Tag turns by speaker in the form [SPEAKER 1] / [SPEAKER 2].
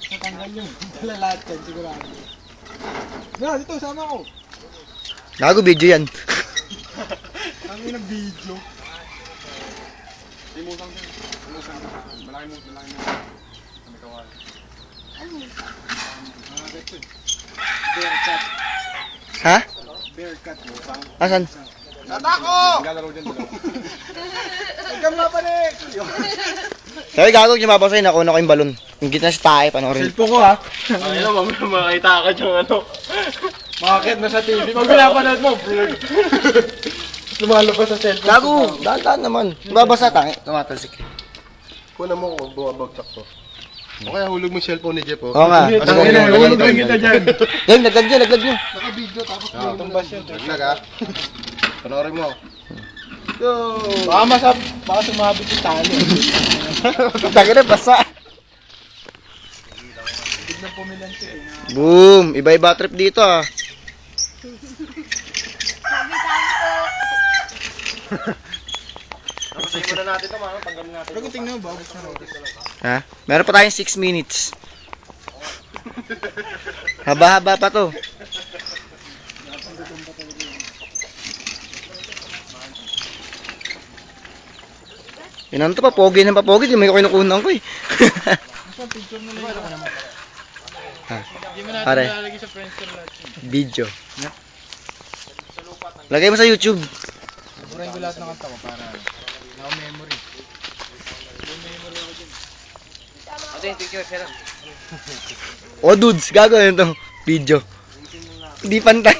[SPEAKER 1] Natanggal yung dala lahat yan, sigurado. Yan, dito, sama ko.
[SPEAKER 2] Gago, video yan.
[SPEAKER 1] Ang inang video.
[SPEAKER 3] Imusang siya. Imusang. Malaki mo. Kami kawal.
[SPEAKER 1] Bear cat.
[SPEAKER 2] Ha?
[SPEAKER 1] Bear cat.
[SPEAKER 2] Asan?
[SPEAKER 1] Natako!
[SPEAKER 3] Naglalaro dyan dalawa.
[SPEAKER 1] Ikaw mapanik!
[SPEAKER 2] Sabi gago, sumapa sa'yo, nakuha ko yung balon. Yung gitna sa tae, panoorin.
[SPEAKER 1] Cellphone ko ha.
[SPEAKER 3] Ay na, makita ka dyan ano.
[SPEAKER 1] Makakit na sa TV. Pag pinapanood mo, vlog. Lumalabas sa cellphone.
[SPEAKER 2] Gago, dahan naman. Babasa tayo, tumatalsik.
[SPEAKER 3] Kuna mo kung bumabagsak to. O kaya hulog mo yung cellphone ni Jeff, oh.
[SPEAKER 2] Oo nga.
[SPEAKER 1] Tangin na, hulog lang kita dyan.
[SPEAKER 2] Yan, laglag nyo.
[SPEAKER 3] Naka-video tapos
[SPEAKER 1] tumbas yun.
[SPEAKER 3] Naglag ha. Panoorin mo.
[SPEAKER 1] Baka sumabit yung tali.
[SPEAKER 2] Tangin na, basa.
[SPEAKER 1] Biglang pumilan siya eh.
[SPEAKER 2] Boom! Iba-iba trip dito ah.
[SPEAKER 3] Tapos muna natin ito, mga tanggalin natin.
[SPEAKER 1] Pero kung tingnan mo, bagus na rodas.
[SPEAKER 2] Ha? Meron pa tayong 6 minutes. Haba-haba pa to. Yan to pa, pogi ng papogi. Di may kinukunan ko eh.
[SPEAKER 1] Picture mo lang.
[SPEAKER 2] Ha?
[SPEAKER 1] Hindi mo natin
[SPEAKER 2] Pare.
[SPEAKER 1] lalagay sa Friendster lahat.
[SPEAKER 2] Video. Lagay mo sa YouTube.
[SPEAKER 1] Burahin ko lahat ng kanta ko para memory.
[SPEAKER 2] Oh dudes, gagawin to. Video. Hindi pantay.